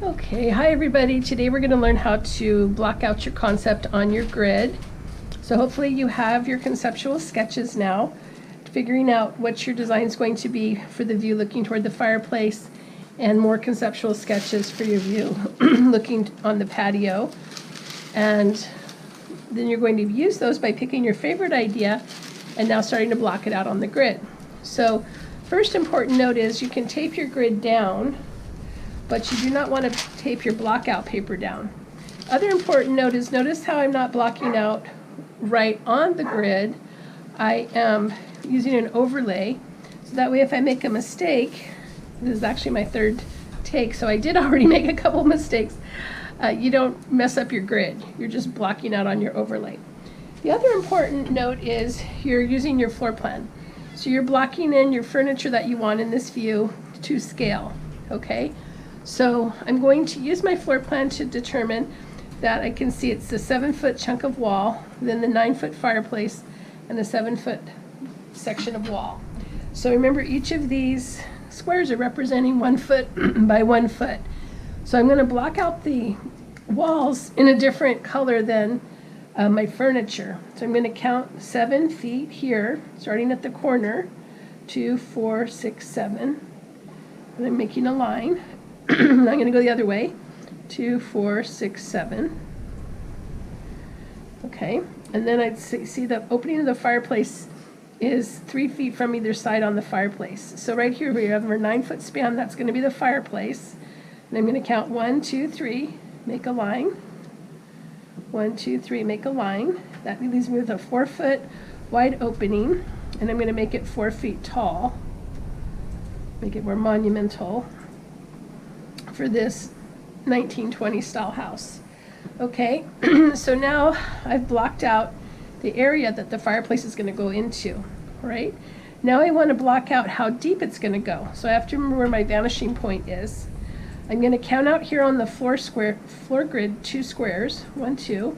Okay, hi everybody. Today we're going to learn how to block out your concept on your grid. So hopefully you have your conceptual sketches now, figuring out what your design is going to be for the view looking toward the fireplace, and more conceptual sketches for your view looking on the patio. And then you're going to use those by picking your favorite idea and now starting to block it out on the grid. So first important note is you can tape your grid down, but you do not want to tape your block out paper down. Other important note is notice how I'm not blocking out right on the grid. I am using an overlay, so that way if I make a mistake, this is actually my third take, so I did already make a couple mistakes, you don't mess up your grid. You're just blocking out on your overlay. The other important note is you're using your floor plan. So you're blocking in your furniture that you want in this view to scale, okay? So I'm going to use my floor plan to determine that I can see it's the 7-foot chunk of wall, then the 9-foot fireplace, and the 7-foot section of wall. So remember, each of these squares are representing 1 foot by 1 foot. So I'm going to block out the walls in a different color than my furniture. So I'm going to count 7 feet here, starting at the corner, 2, 4, 6, 7, and I'm making a line. I'm going to go the other way, 2, 4, 6, 7. Okay, and then I see the opening of the fireplace is 3 feet from either side on the fireplace. So right here we have our 9-foot span, that's going to be the fireplace. And I'm going to count 1, 2, 3, make a line. 1, 2, 3, make a line. That leaves me with a 4-foot wide opening, and I'm going to make it 4 feet tall. Make it more monumental for this 1920 style house. Okay, so now I've blocked out the area that the fireplace is going to go into, right? Now I want to block out how deep it's going to go. So I have to remember where my vanishing point is. I'm going to count out here on the floor grid 2 squares, 1, 2,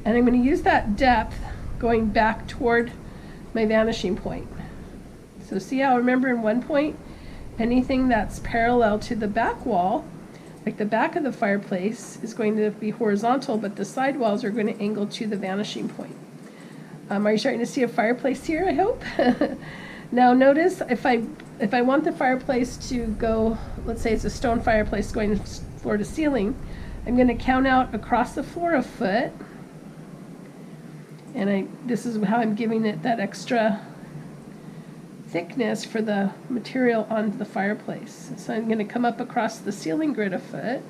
and I'm going to use that depth going back toward my vanishing point. So see how, remember, in one point, anything that's parallel to the back wall, like the back of the fireplace, is going to be horizontal, but the side walls are going to angle to the vanishing point. Are you starting to see a fireplace here, I hope? Now notice, if I want the fireplace to go, let's say it's a stone fireplace going floor to ceiling, I'm going to count out across the floor a foot, and this is how I'm giving it that extra thickness for the material on the fireplace. So I'm going to come up across the ceiling grid a foot.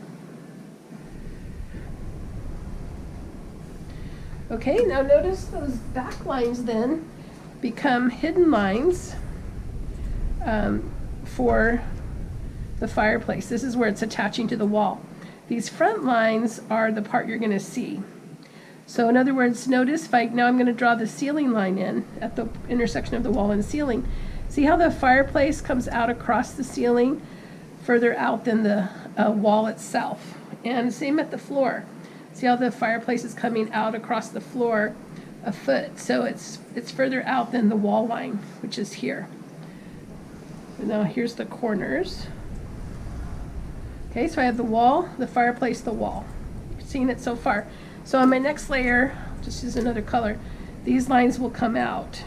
Okay, now notice those back lines then become hidden lines for the fireplace. This is where it's attaching to the wall. These front lines are the part you're going to see. So in other words, notice now I'm going to draw the ceiling line in at the intersection of the wall and ceiling. See how the fireplace comes out across the ceiling further out than the wall itself. And same at the floor. See how the fireplace is coming out across the floor a foot. So it's further out than the wall line, which is here. And now here's the corners. Okay, so I have the wall, the fireplace, the wall. You've seen it so far. So on my next layer, just use another color, these lines will come out.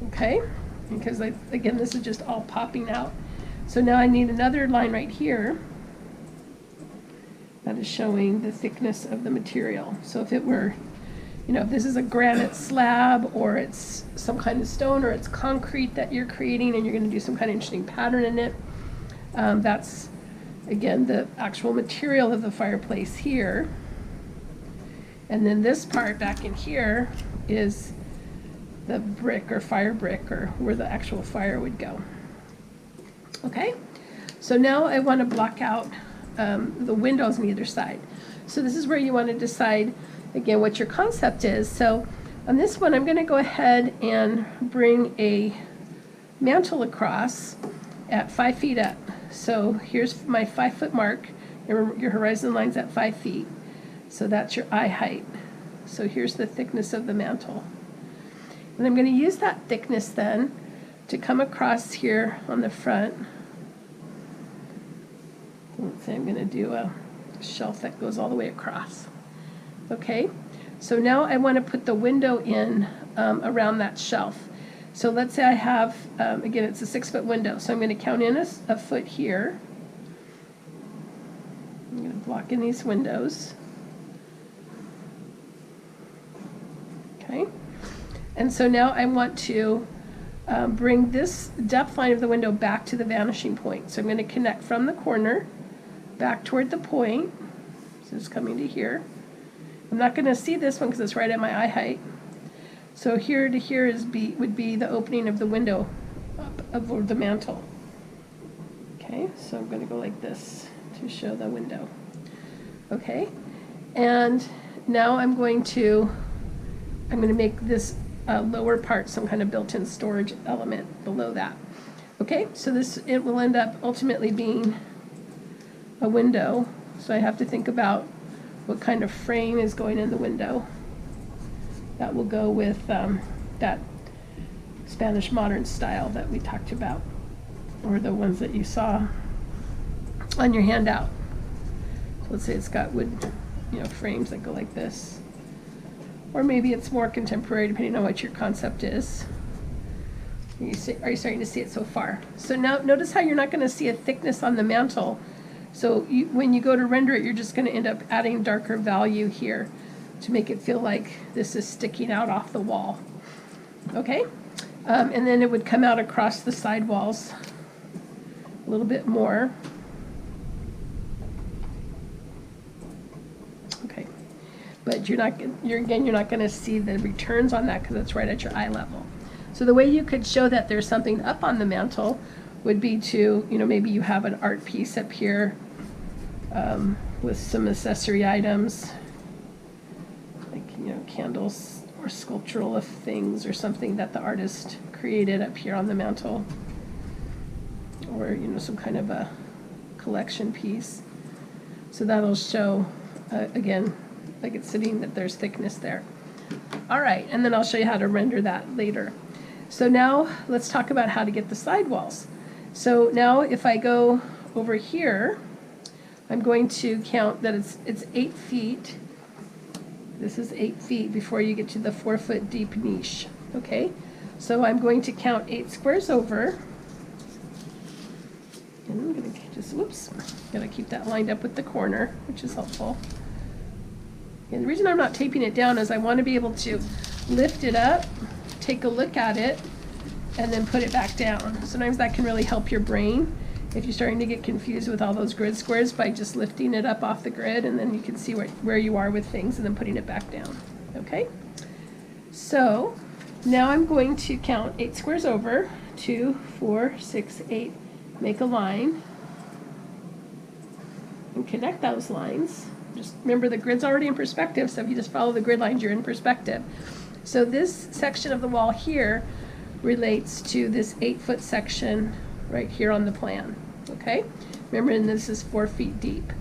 Okay, because again, this is just all popping out. So now I need another line right here that is showing the thickness of the material. So if it were, if this is a granite slab, or it's some kind of stone, or it's concrete that you're creating and you're going to do some kind of interesting pattern in it, that's, again, the actual material of the fireplace here. And then this part back in here is the brick or fire brick, or where the actual fire would go. Okay, so now I want to block out the windows on either side. So this is where you want to decide, again, what your concept is. So on this one, I'm going to go ahead and bring a mantle across at 5 feet up. So here's my 5-foot mark. Your horizon line's at 5 feet. So that's your eye height. So here's the thickness of the mantle. And I'm going to use that thickness then to come across here on the front Let's say I'm going to do a shelf that goes all the way across. Okay, so now I want to put the window in around that shelf. So let's say I have, again, it's a 6-foot window, so I'm going to count in a foot here. I'm going to block in these windows. Okay, and so now I want to bring this depth line of the window back to the vanishing point. So I'm going to connect from the corner back toward the point. So it's coming to here. I'm not going to see this one because it's right at my eye height. So here to here would be the opening of the window up over the mantle. Okay, so I'm going to go like this to show the window. Okay, and now I'm going to make this lower part some kind of built-in storage element below that. Okay, so it will end up ultimately being a window. So I have to think about what kind of frame is going in the window. That will go with that Spanish modern style that we talked about, or the ones that you saw on your handout. So let's say it's got wood, frames that go like this. Or maybe it's more contemporary, depending on what your concept is. Are you starting to see it so far? So now notice how you're not going to see a thickness on the mantle. So when you go to render it, you're just going to end up adding darker value here to make it feel like this is sticking out off the wall. Okay? And then it would come out across the side walls a little bit more. Okay. But you're not going to see the returns on that because it's right at your eye level. So the way you could show that there's something up on the mantle would be to, maybe you have an art piece up here with some accessory items, like, candles or sculptural things or something that the artist created up here on the mantle, or, some kind of a collection piece. So that'll show, again, like it's sitting, that there's thickness there. All right, and then I'll show you how to render that later. So now let's talk about how to get the sidewalls. So now if I go over here, I'm going to count that it's 8 feet. This is 8 feet before you get to the 4-foot deep niche. Okay, so I'm going to count 8 squares over. And I'm going to gotta keep that lined up with the corner, which is helpful. And the reason I'm not taping it down is I want to be able to lift it up, take a look at it, and then put it back down. Sometimes that can really help your brain if you're starting to get confused with all those grid squares, by just lifting it up off the grid, and then you can see where you are with things and then putting it back down. Okay? So now I'm going to count 8 squares over, 2, 4, 6, 8, make a line, and connect those lines. Just remember the grid's already in perspective, so if you just follow the grid lines, you're in perspective. So this section of the wall here relates to this 8-foot section right here on the plan. Okay? Remember, and this is 4 feet deep.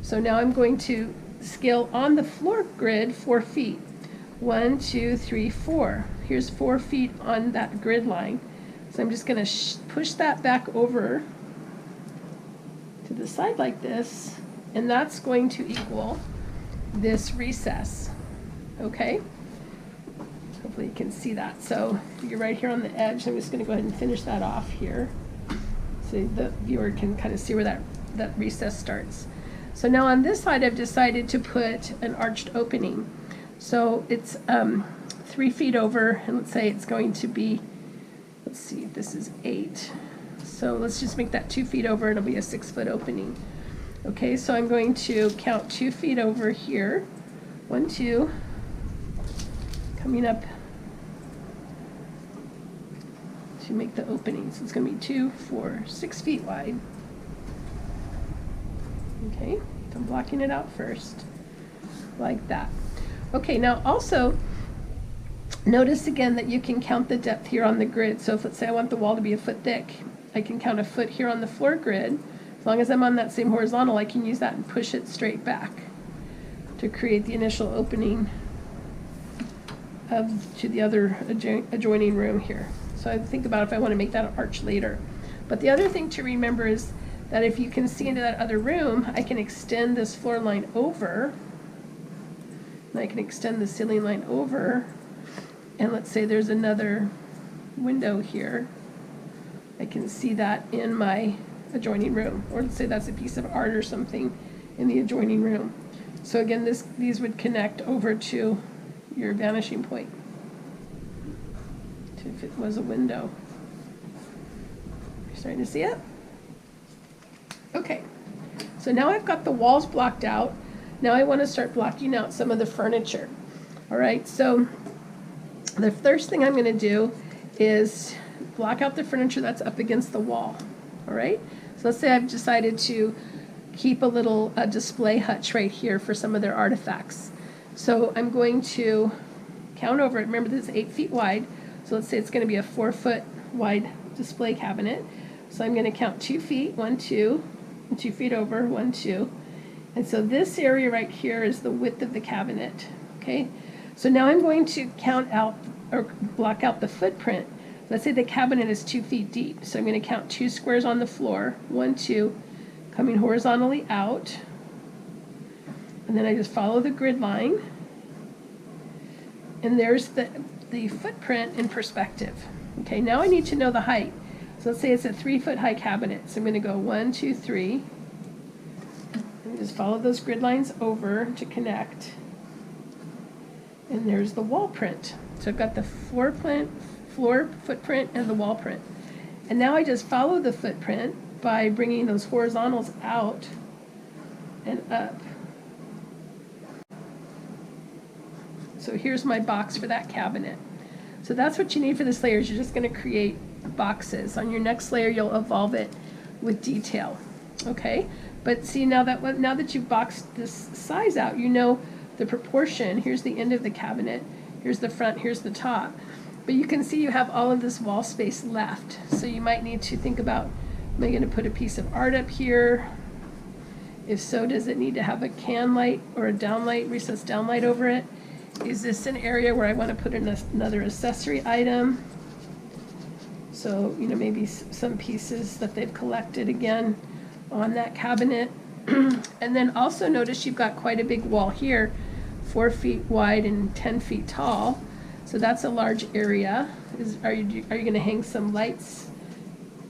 So now I'm going to scale on the floor grid 4 feet. 1, 2, 3, 4. Here's 4 feet on that grid line. So I'm just going to push that back over to the side like this, and that's going to equal this recess. Okay? Hopefully you can see that. So you're right here on the edge. I'm just going to go ahead and finish that off here so the viewer can kind of see where that recess starts. So now on this side, I've decided to put an arched opening. So it's 3 feet over, and let's say it's going to be, let's see, this is 8. So let's just make that 2 feet over, and it'll be a 6-foot opening. Okay, so I'm going to count 2 feet over here. 1, 2, coming up to make the opening. So it's going to be 2, 4, 6 feet wide. Okay, so I'm blocking it out first, like that. Okay, now also notice again that you can count the depth here on the grid. So if, let's say I want the wall to be a foot thick, I can count a foot here on the floor grid. As long as I'm on that same horizontal, I can use that and push it straight back to create the initial opening to the other adjoining room here. So I think about if I want to make that an arch later. But the other thing to remember is that if you can see into that other room, I can extend this floor line over, and I can extend the ceiling line over, and let's say there's another window here. I can see that in my adjoining room, or let's say that's a piece of art or something in the adjoining room. So again, these would connect over to your vanishing point, if it was a window. You're starting to see it? Okay, so now I've got the walls blocked out. Now I want to start blocking out some of the furniture. All right, so the first thing I'm going to do is block out the furniture that's up against the wall. All right, so let's say I've decided to keep a little display hutch right here for some of their artifacts. So I'm going to count over it. Remember, this is 8 feet wide, so let's say it's going to be a 4 foot wide display cabinet. So I'm going to count 2 feet, 1, 2, and 2 feet over, 1, 2. And so this area right here is the width of the cabinet. Okay, so now I'm going to count out or block out the footprint. Let's say the cabinet is 2 feet deep, so I'm going to count 2 squares on the floor, 1, 2, coming horizontally out, and then I just follow the grid line, and there's the footprint in perspective. Okay, now I need to know the height. So let's say it's a 3 foot high cabinet, so I'm going to go 1, 2, 3, and just follow those grid lines over to connect, and there's the wall print. So I've got the floor footprint and the wall print, and now I just follow the footprint by bringing those horizontals out and up. So here's my box for that cabinet. So that's what you need for this layer, is you're just going to create boxes. On your next layer, you'll evolve it with detail. Okay, but see, now that you've boxed this size out, you know the proportion. Here's the end of the cabinet, here's the front, here's the top. But you can see you have all of this wall space left. So you might need to think about, am I going to put a piece of art up here? If so, does it need to have a can light or a downlight, recessed downlight over it? Is this an area where I want to put in another accessory item? So, you know, maybe some pieces that they've collected again on that cabinet. And then also notice you've got quite a big wall here, 4 feet wide and 10 feet tall. So that's a large area. Are you going to hang some lights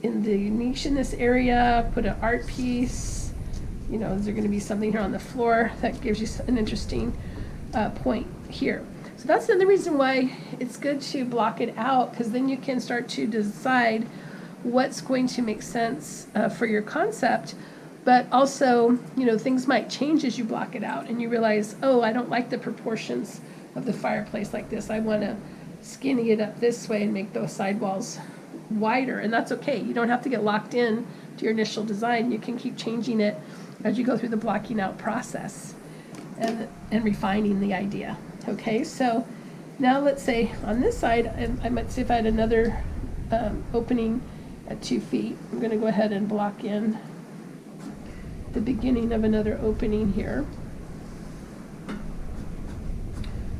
in the niche in this area, put an art piece? You know, is there going to be something here on the floor that gives you an interesting point here? So that's another reason why it's good to block it out, because then you can start to decide what's going to make sense for your concept. But also, you know, things might change as you block it out and you realize, oh, I don't like the proportions of the fireplace like this. I want to skinny it up this way and make those sidewalls wider, and that's okay. You don't have to get locked in to your initial design. You can keep changing it as you go through the blocking out process and refining the idea. Okay, so now let's say on this side, I might say if I had another opening at 2 feet, I'm going to go ahead and block in the beginning of another opening here.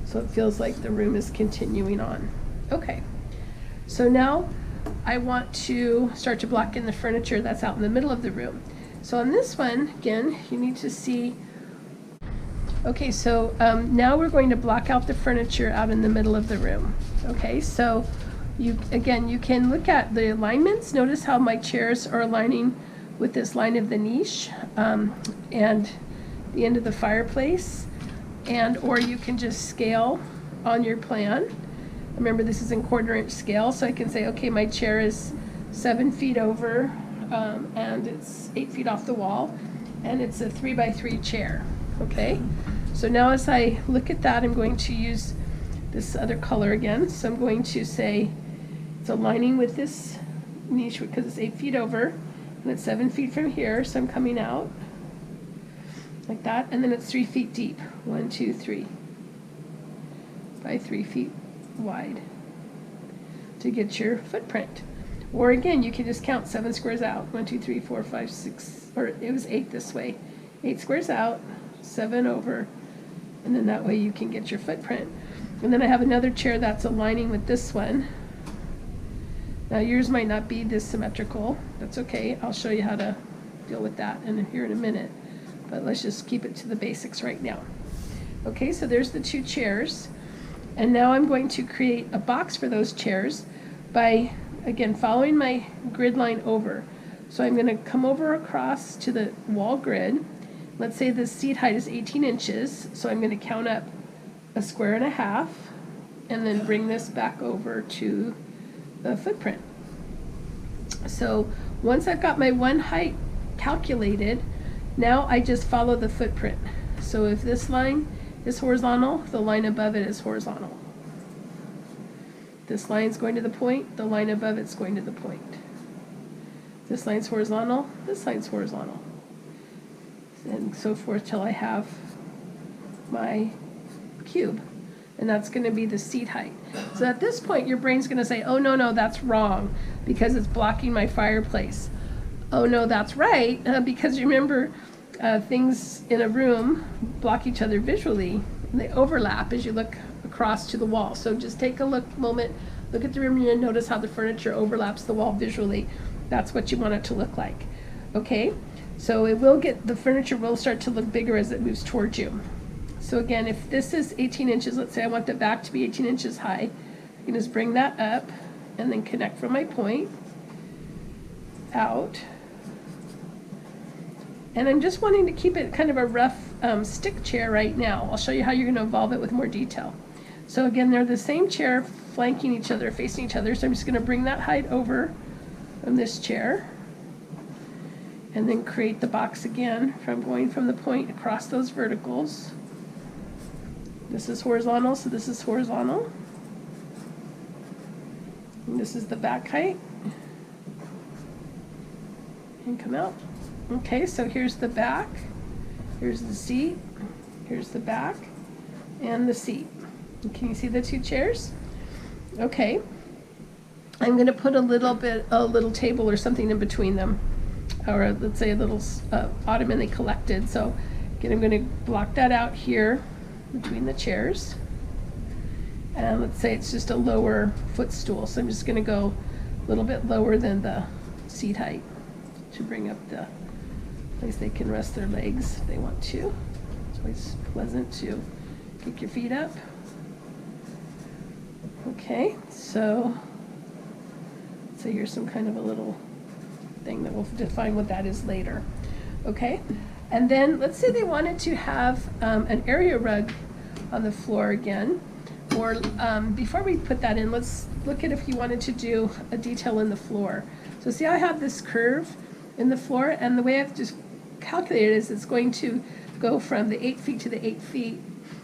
So it feels like the room is continuing on. Okay, so now I want to start to block in the furniture that's out in the middle of the room. So on this one, again, you need to see, okay, so now we're going to block out the furniture out in the middle of the room. Okay, so you can look at the alignments. Notice how my chairs are aligning with this line of the niche and the end of the fireplace, or you can just scale on your plan. Remember, this is in 1/4 inch scale, so I can say, okay, my chair is 7 feet over and it's 8 feet off the wall, and it's a 3x3 chair. Okay, so now as I look at that, I'm going to use this other color again. So I'm going to say it's aligning with this niche because it's 8 feet over and it's 7 feet from here, so I'm coming out like that, and then it's 3 feet deep, 1, 2, 3 by 3 feet wide to get your footprint. Or again, you can just count 7 squares out, 1, 2, 3, 4, 5, 6, or it was 8 this way, 8 squares out, 7 over, and then that way you can get your footprint. And then I have another chair that's aligning with this one. Now yours might not be this symmetrical. That's okay. I'll show you how to deal with that here in a minute, but let's just keep it to the basics right now. Okay, so there's the 2 chairs, and now I'm going to create a box for those chairs by, again, following my grid line over. So I'm going to come over across to the wall grid. Let's say the seat height is 18 inches, so I'm going to count up 1.5 squares, and then bring this back over to the footprint. So once I've got my one height calculated, now I just follow the footprint. So if this line is horizontal, the line above it is horizontal. This line's going to the point, the line above it's going to the point. This line's horizontal, this line's horizontal. And so forth till I have my cube. And that's going to be the seat height. So at this point, your brain's going to say, oh, no, that's wrong because it's blocking my fireplace. Oh, no, that's right, because remember, things in a room block each other visually, and they overlap as you look across to the wall. So just take a moment, look at the room, and notice how the furniture overlaps the wall visually. That's what you want it to look like. Okay? So the furniture will start to look bigger as it moves towards you. So again, if this is 18 inches, let's say I want the back to be 18 inches high, I can just bring that up and then connect from my point out. And I'm just wanting to keep it kind of a rough stick chair right now. I'll show you how you're going to evolve it with more detail. So again, they're the same chair flanking each other, facing each other. So I'm just going to bring that height over from this chair and then create the box again from going from the point across those verticals. This is horizontal, so this is horizontal. And this is the back height. And come out. Okay, so here's the back, here's the seat, here's the back, and the seat. And can you see the 2 chairs? Okay. I'm going to put a little table or something in between them, or let's say a little ottoman they collected. So again, I'm going to block that out here between the chairs. And let's say it's just a lower footstool. So I'm just going to go a little bit lower than the seat height to bring up the place they can rest their legs if they want to. It's always pleasant to kick your feet up. Okay, so here's some kind of a little thing that we'll define what that is later. Okay, and then let's say they wanted to have an area rug on the floor again, or before we put that in, let's look at if you wanted to do a detail in the floor. So see, I have this curve in the floor, and the way I've just calculated is it's going to go from the 8 feet to the 8 feet.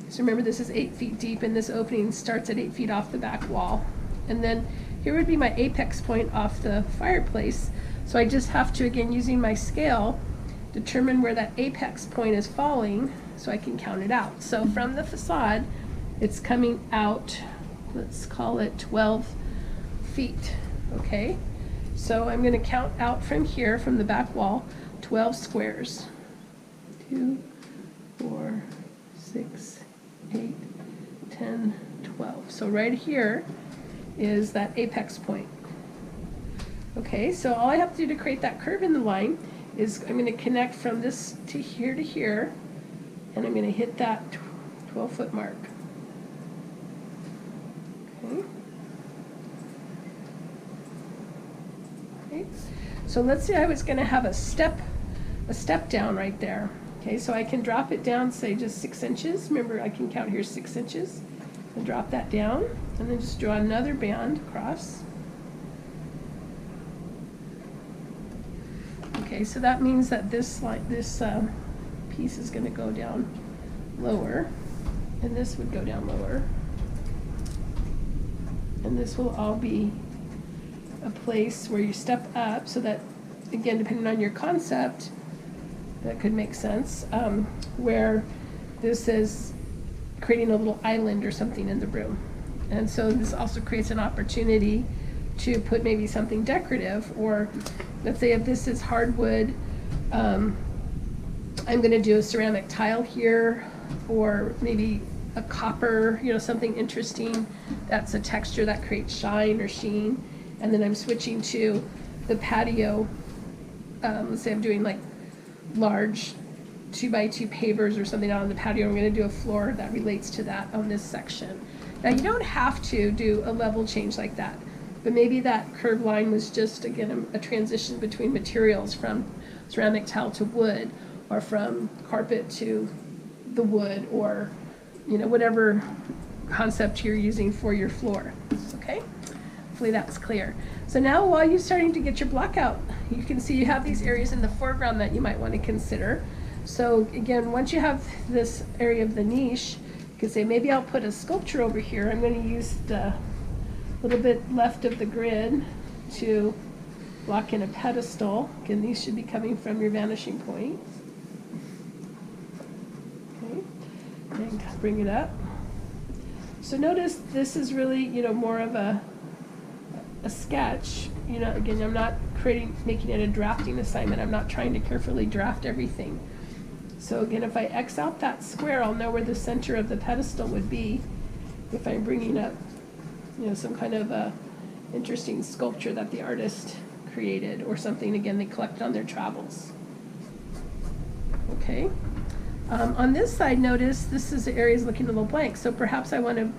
So remember, this is 8 feet deep, and this opening starts at 8 feet off the back wall. And then here would be my apex point off the fireplace. So I just have to, again, using my scale, determine where that apex point is falling so I can count it out. So from the facade, it's coming out, let's call it 12 feet, okay? So I'm going to count out from here, from the back wall, 12 squares. 2, 4, 6, 8, 10, 12. So right here is that apex point. Okay, so all I have to do to create that curve in the line is I'm going to connect from this to here, and I'm going to hit that 12-foot mark. Okay. Okay. So let's say I was going to have a step down right there. Okay, so I can drop it down, say just 6 inches. Remember, I can count here 6 inches. And drop that down, and then just draw another band across. Okay, so that means that this piece is going to go down lower, and this would go down lower, and this will all be a place where you step up, so that, again, depending on your concept, that could make sense, where this is creating a little island or something in the room. And so this also creates an opportunity to put maybe something decorative, or let's say if this is hardwood, I'm going to do a ceramic tile here, or maybe a copper, something interesting that's a texture that creates shine or sheen. And then I'm switching to the patio let's say I'm doing like large 2x2 pavers or something out on the patio, I'm going to do a floor that relates to that on this section. Now you don't have to do a level change like that, but maybe that curved line was just, again, a transition between materials from ceramic tile to wood, or from carpet to the wood, or, you know, whatever concept you're using for your floor. Okay? Hopefully that's clear. So now while you're starting to get your block out, you can see you have these areas in the foreground that you might want to consider. So again, once you have this area of the niche, you can say, maybe I'll put a sculpture over here. I'm going to use the little bit left of the grid to block in a pedestal. Again, these should be coming from your vanishing point. Okay, and bring it up. So notice this is really, you know, more of a sketch. You know, again, I'm not making it a drafting assignment. I'm not trying to carefully draft everything. So again, if I X out that square, I'll know where the center of the pedestal would be if I'm bringing up, you know, some kind of a interesting sculpture that the artist created, or something, again, they collect on their travels. Okay. On this side, notice this is the areas looking a little blank, so perhaps I want to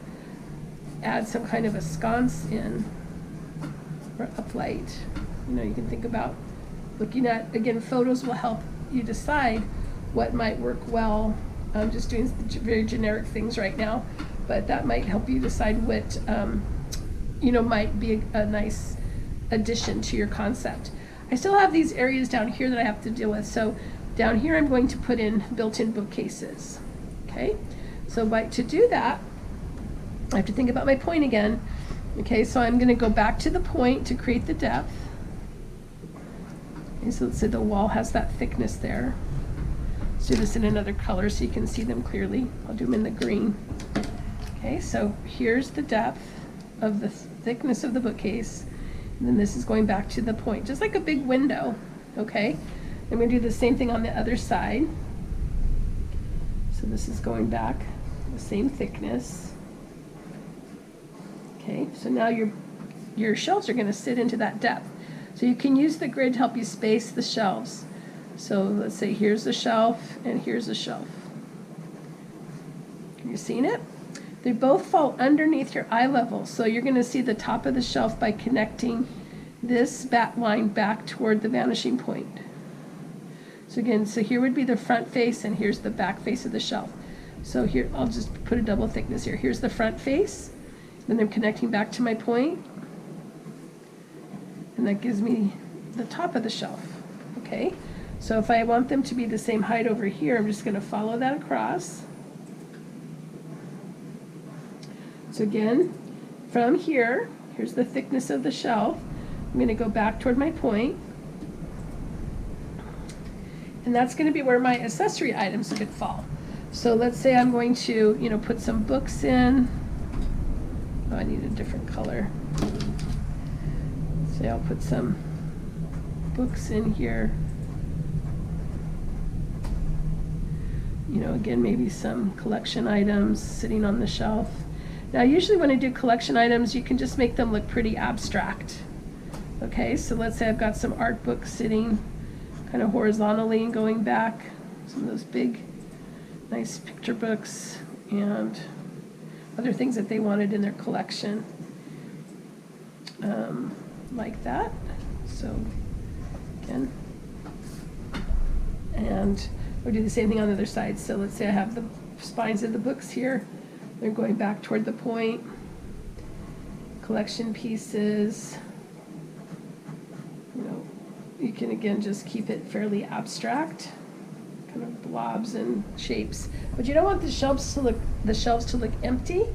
add some kind of a sconce in, or uplight. You know, you can think about looking at, again, photos will help you decide what might work well. I'm just doing very generic things right now, but that might help you decide what, you know, might be a nice addition to your concept. I still have these areas down here that I have to deal with. So down here I'm going to put in built-in bookcases. Okay, so to do that, I have to think about my point again. Okay, so I'm going to go back to the point to create the depth. Okay, so let's say the wall has that thickness there. Let's do this in another color so you can see them clearly. I'll do them in the green. Okay, so here's the depth of the thickness of the bookcase. And then this is going back to the point, just like a big window. Okay, I'm going to do the same thing on the other side. So this is going back the same thickness. Okay, so now your shelves are going to sit into that depth. So you can use the grid to help you space the shelves. So let's say here's the shelf and here's the shelf. Have you seen it? They both fall underneath your eye level. So you're going to see the top of the shelf by connecting this back line back toward the vanishing point. So again, so here would be the front face and here's the back face of the shelf. So here, I'll just put a double thickness here. Here's the front face, then I'm connecting back to my point, and that gives me the top of the shelf. Okay, so if I want them to be the same height over here, I'm just going to follow that across. So again, from here, here's the thickness of the shelf. I'm going to go back toward my point, and that's going to be where my accessory items could fall. So let's say I'm going to, you know, put some books in. Oh, I need a different color. Say I'll put some books in here. You know, again, maybe some collection items sitting on the shelf. Now, usually when I do collection items, you can just make them look pretty abstract. Okay, so let's say I've got some art books sitting kind of horizontally and going back. Some of those big, nice picture books and other things that they wanted in their collection. Like that. So, again. And we'll do the same thing on the other side. So let's say I have the spines of the books here. They're going back toward the point. Collection pieces. You know, you can again just keep it fairly abstract, kind of blobs and shapes. But you don't want the shelves to look empty,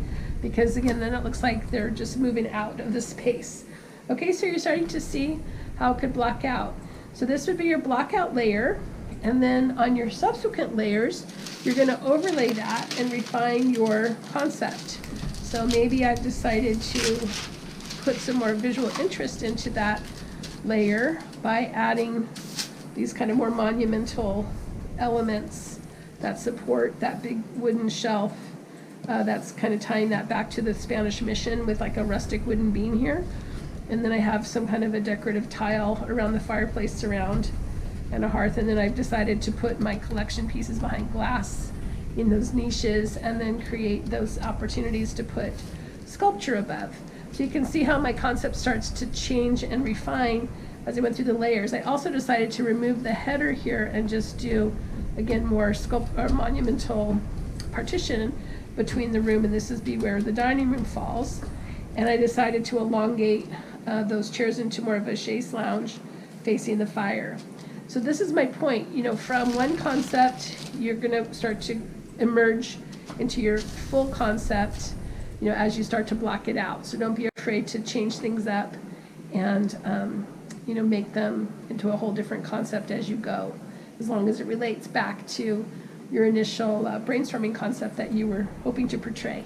because again, then it looks like they're just moving out of the space. Okay, so you're starting to see how it could block out. So this would be your block out layer. And then on your subsequent layers, you're going to overlay that and refine your concept. So maybe I've decided to put some more visual interest into that layer by adding these kind of more monumental elements that support that big wooden shelf. That's kind of tying that back to the Spanish mission with like a rustic wooden beam here. And then I have some kind of a decorative tile around the fireplace surround. and a hearth, and then I've decided to put my collection pieces behind glass in those niches, and then create those opportunities to put sculpture above. So you can see how my concept starts to change and refine as I went through the layers. I also decided to remove the header here and just do, again, more monumental partition between the room, and this is where the dining room falls. And I decided to elongate those chairs into more of a chaise lounge facing the fire. So this is my point. You know, from one concept, you're going to start to emerge into your full concept, you know, as you start to block it out. So don't be afraid to change things up and, you know, make them into a whole different concept as you go, as long as it relates back to your initial brainstorming concept that you were hoping to portray.